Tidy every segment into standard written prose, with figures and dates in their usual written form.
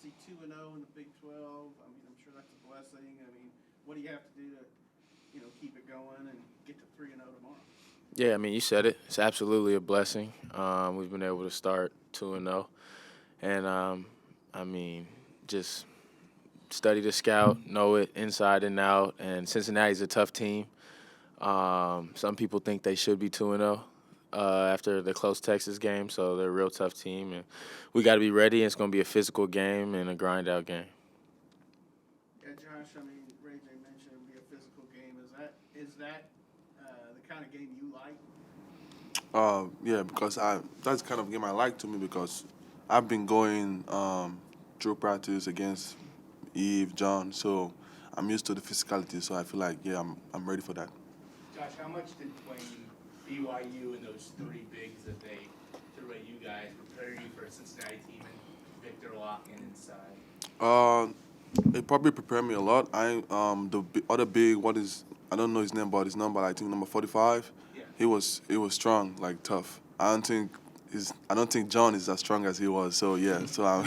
obviously 2-0 in the Big 12. I mean, I'm sure that's a blessing. I mean, what do you have to do to, keep it going and get to 3-0 tomorrow? Yeah, I mean, you said it. It's absolutely a blessing. We've been able to start 2-0, and I mean, just study the scout, know it inside and out. And Cincinnati's a tough team. Some people think they should be 2-0 after the close Texas game, so they're a real tough team, and we got to be ready. It's going to be a physical game and a grind-out game. Yeah, Josh. I mean, Ray J mentioned it would be a physical game. Is that the kind of game you like? Yeah, because that's the kind of game I like to me because I've been going through practice against Eve, John, so I'm used to the physicality. So I feel like I'm ready for that. Josh, how much did playing BYU and those three bigs that they threw at you guys prepare you for a Cincinnati team and Victor locking inside? Uh, it probably prepared me a lot. Other big, what is, I don't know his name, but his number, I think number 45. Yeah. He was strong, like tough. I don't think John is as strong as he was. So yeah, so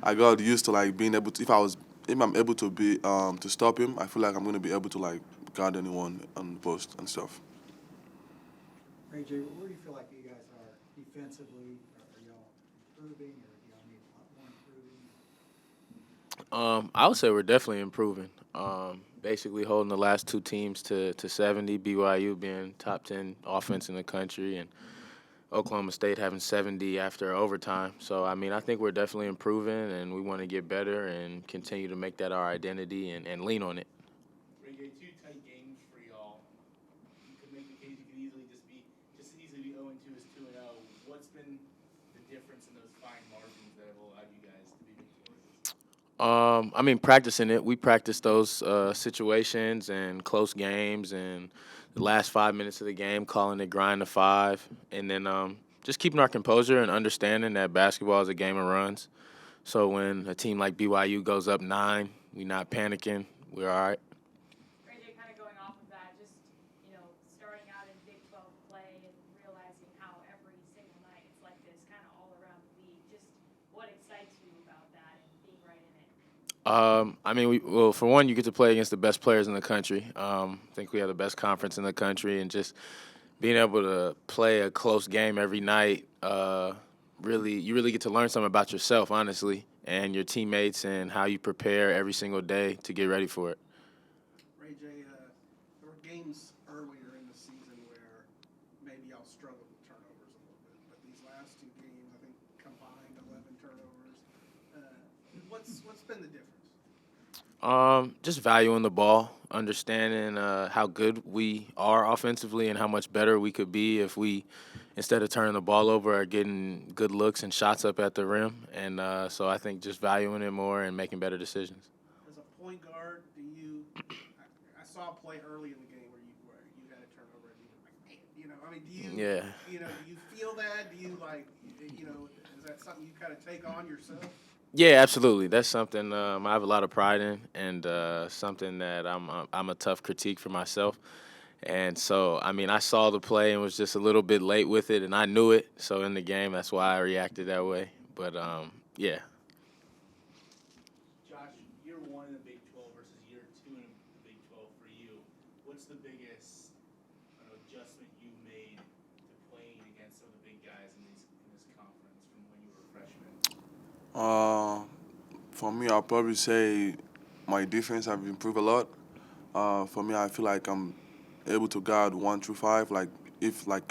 I got used to like being able to, if I'm able to be to stop him, I feel like I'm gonna be able to like guard anyone on the post and stuff. Ray J, where do you feel like you guys are defensively? Are y'all improving, or do y'all need a lot more improving? I would say we're definitely improving. Basically holding the last two teams to 70, BYU being top 10 offense in the country, and Oklahoma State having 70 after overtime. So, I mean, I think we're definitely improving, and we want to get better and continue to make that our identity and lean on it. Ray, two tight games for y'all. You could make the case you could easily just as easily be 0-2 as 2-0. What's been the difference in those fine margins that have allowed you guys to be victorious? I mean, practicing it. We practice those situations and close games and the last 5 minutes of the game, calling it grind to five, and then just keeping our composure and understanding that basketball is a game of runs. So when a team like BYU goes up 9, we're not panicking. We're all right. Ray J, kind of going off of that, just, starting out in Big 12 play and realizing how every single night it's like this kind of all around the league. Just what excites you about that and being right in it? I mean, well, for one, you get to play against the best players in the country. I think we have the best conference in the country, and just being able to play a close game every night, you really get to learn something about yourself, honestly, and your teammates and how you prepare every single day to get ready for it. Ray J, there were games earlier in the season where maybe y'all struggled with turnovers a little bit, but these last two games, I think combined 11 turnovers. What's been the difference? Just valuing the ball, understanding how good we are offensively and how much better we could be if we, instead of turning the ball over, are getting good looks and shots up at the rim. And so I think just valuing it more and making better decisions. As a point guard, I saw a play early in the game where you had a turnover and you were like, man, I mean, Yeah. Do you feel that? Do you like, is that something you kind of take on yourself? Yeah, absolutely. That's something I have a lot of pride in, and something that I'm a tough critique for myself. And so, I mean, I saw the play and was just a little bit late with it, and I knew it. So in the game, that's why I reacted that way. But yeah. Josh, year one in the Big 12 versus year two in the Big 12 for you. What's the biggest adjustment you made to playing against some of the big guys in this conference from when you were a freshman? For me, I'll probably say my defense have improved a lot. For me, I feel like I'm able to guard 1 through 5. Like if I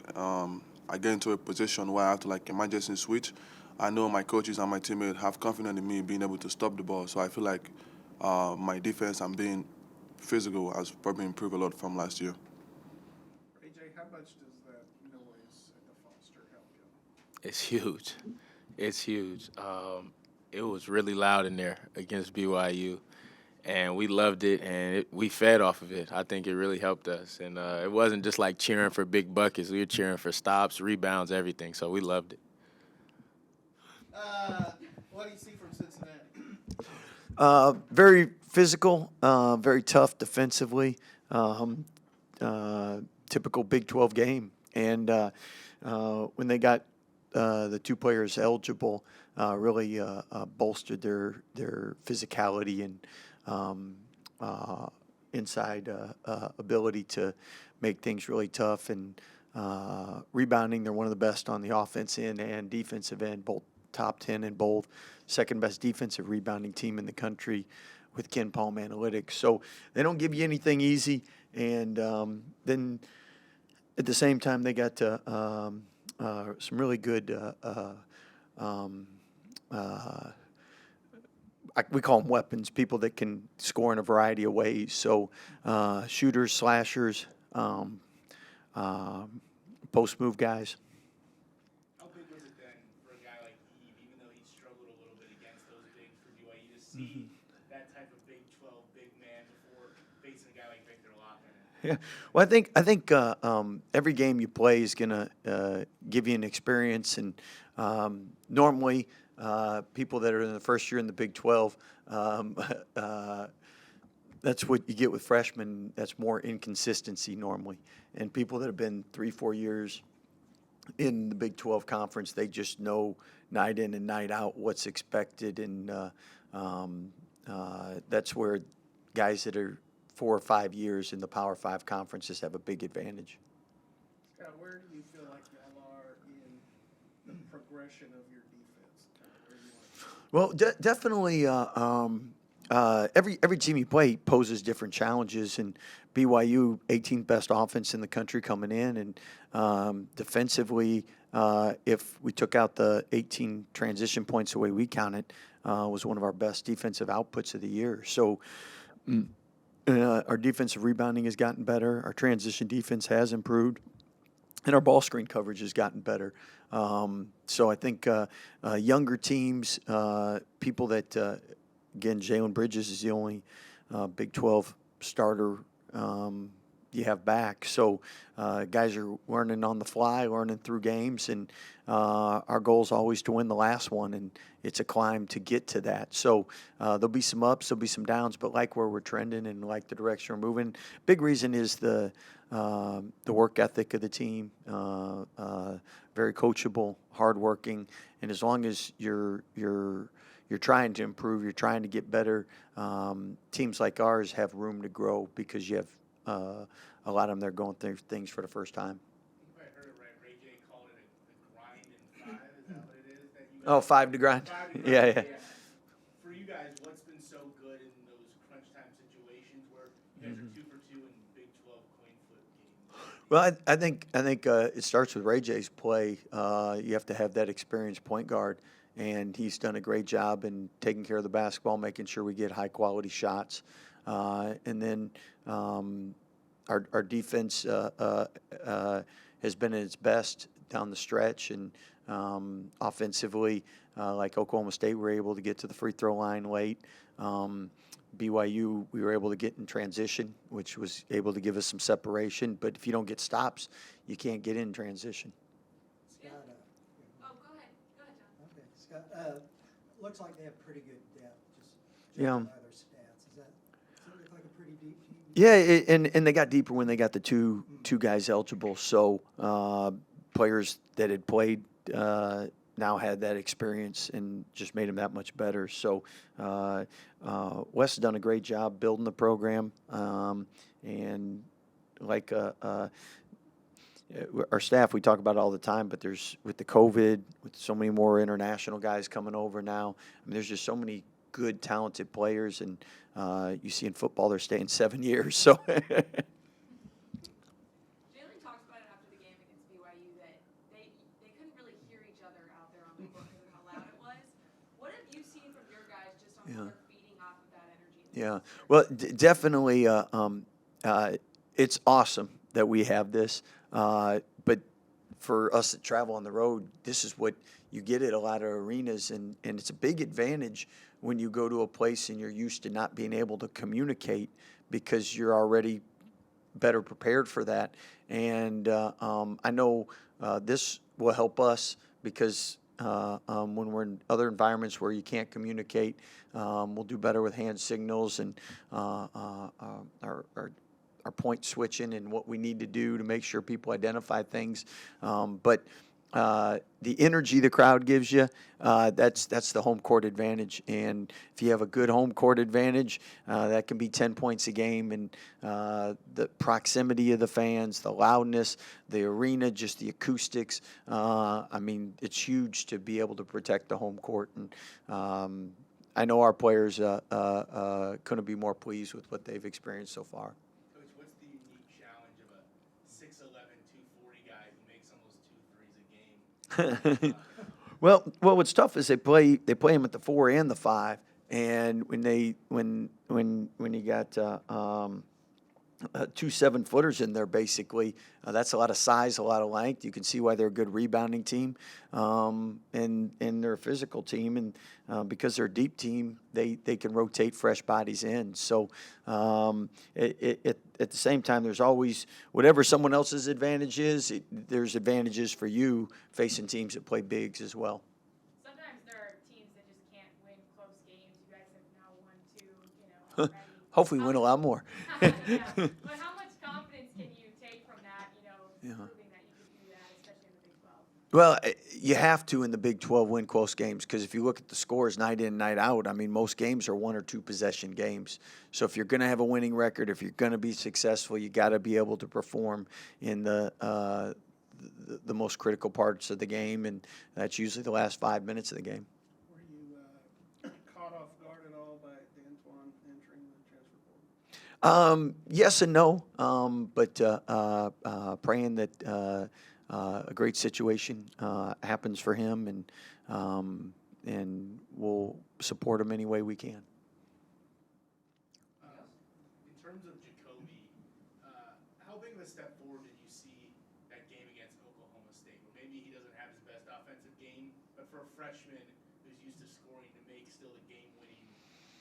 get into a position where I have to like emergency switch, I know my coaches and my teammates have confidence in me being able to stop the ball. So I feel like my defense and being physical has probably improved a lot from last year. Ray J, how much does that noise at the Foster help you? It's huge. It's huge. It was really loud in there against BYU, and we loved it, and we fed off of it. I think it really helped us, and it wasn't just like cheering for big buckets. We were cheering for stops, rebounds, everything. So we loved it. What do you see from Cincinnati? Very physical, very tough defensively. Typical Big 12 game. And when they got the two players eligible really bolstered their physicality and inside ability to make things really tough. And rebounding, they're one of the best on the offense end and defensive end, both top 10 in both. Second best defensive rebounding team in the country with Ken Palm Analytics. So they don't give you anything easy. And then at the same time, they got some really good we call them weapons, people that can score in a variety of ways. So shooters, slashers, post move guys. How big was it then for a guy like Eve, even though he struggled a little bit against those bigs for BYU, to see that type of Big 12 big man before facing a guy like Victor Locken? Yeah, well, I think every game you play is gonna give you an experience, and normally people that are in the first year in the Big 12, that's what you get with freshmen. That's more inconsistency normally, and people that have been 3-4 years in the Big 12 conference, they just know night in and night out what's expected, and that's where guys that are 4 or 5 years in the Power 5 conferences have a big advantage. Scott, where do you feel like y'all are in the progression of your defense? Where do you want to go? Well, definitely. Every team you play poses different challenges, and BYU 18th best offense in the country coming in, and defensively, if we took out the 18 transition points the way we count it, was one of our best defensive outputs of the year. So. Our defensive rebounding has gotten better. Our transition defense has improved, and our ball screen coverage has gotten better. So I think younger teams, people that, again, Jalen Bridges is the only Big 12 starter you have back. So guys are learning on the fly, learning through games, and our goal is always to win the last one, and it's a climb to get to that. So there'll be some ups, there'll be some downs, but like where we're trending and like the direction we're moving. Big reason is the work ethic of the team, very coachable, hardworking, and as long as you're trying to improve, you're trying to get better. Teams like ours have room to grow because you have a lot of them, they're going through things for the first time. I think if I heard it right, Ray J called it a grind in 5. Is that what it is? That you guys, Oh, 5 to grind? 5 to grind. Yeah. For you guys, what's been so good in those crunch time situations where you guys are 2 for 2 in Big 12 coin flip games? Well, I think it starts with Ray J's play. You have to have that experienced point guard, and he's done a great job in taking care of the basketball, making sure we get high quality shots, and then our defense has been at its best down the stretch, and offensively, like Oklahoma State, we were able to get to the free throw line late. BYU, we were able to get in transition, which was able to give us some separation. But if you don't get stops, you can't get in transition. Scott, Oh, go ahead, John. okay, Scott, looks like they have pretty good depth, just Yeah. judging by their stats. Does it look like a pretty deep team? Yeah, and they got deeper when they got the two guys eligible. So players that had played now had that experience and just made them that much better. So Wes has done a great job building the program, and like our staff, we talk about it all the time. But there's, with the COVID, with so many more international guys coming over now, I mean, there's just so many good, talented players, and you see in football they're staying 7 years. So. Jalen talks about it after the game against BYU that they couldn't really hear each other out there on the court because of how loud it was. What have you seen from your guys just on how they're feeding off of that energy? Yeah, well, definitely, it's awesome that we have this. But for us that travel on the road, this is what you get at a lot of arenas, and it's a big advantage when you go to a place and you're used to not being able to communicate because you're already better prepared for that. And I know this will help us because when we're in other environments where you can't communicate, we'll do better with hand signals and our point switching and what we need to do to make sure people identify things. But the energy the crowd gives you, that's the home court advantage. And if you have a good home court advantage, that can be 10 points a game. And the proximity of the fans, the loudness, the arena, just the acoustics. I mean, it's huge to be able to protect the home court. And I know our players couldn't be more pleased with what they've experienced so far. Coach, what's the unique challenge of a 6'11", 240 guy who makes almost 2 threes a game? Well, what's tough is they play him at the 4 and the 5, and when you got 2 7-footers in there, basically, that's a lot of size, a lot of length. You can see why they're a good rebounding team, and they're a physical team, and because they're a deep team, they can rotate fresh bodies in. So at the same time, there's always whatever someone else's advantage is. There's advantages for you facing teams that play bigs as well. Sometimes there are teams that just can't win close games. You guys have now won 2, already. Hopefully, win a lot more. Yeah. But how much confidence can you take from that, proving that you can do that, especially in the Big 12? Well, you have to in the Big 12 win close games, because if you look at the scores night in, night out, I mean, most games are 1 or 2 possession games. So if you're going to have a winning record, if you're going to be successful, you got to be able to perform in the most critical parts of the game, and that's usually the last 5 minutes of the game. Were you caught off guard at all by D'Antoine entering the transfer portal? Yes and no, but praying that a great situation happens for him, and we'll support him any way we can. In terms of Jacoby, how big of a step forward did you see that game against Oklahoma State, where maybe he doesn't have his best offensive game, but for a freshman who's used to scoring to make still a game-winning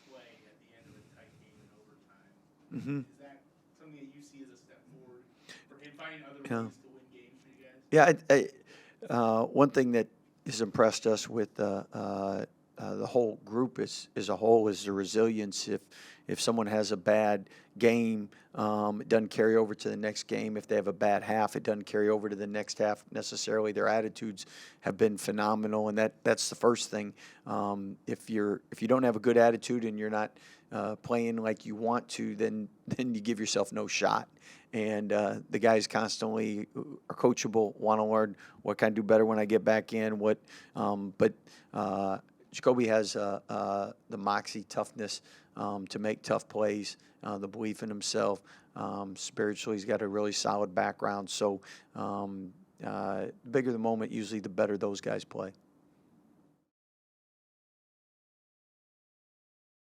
play at the end of a tight game in overtime? Mm-hmm. Is that something that you see as a step forward for him finding other Yeah. ways to win games for you guys? Yeah, one thing that has impressed us with the whole group as a whole is the resilience. If someone has a bad game, it doesn't carry over to the next game. If they have a bad half, it doesn't carry over to the next half necessarily. Their attitudes have been phenomenal, and that's the first thing. If you don't have a good attitude and you're not playing like you want to, then you give yourself no shot. And the guys constantly are coachable, want to learn what can I do better when I get back in. But Jacoby has the moxie, toughness to make tough plays, the belief in himself. Spiritually, he's got a really solid background. So the bigger the moment, usually the better those guys play.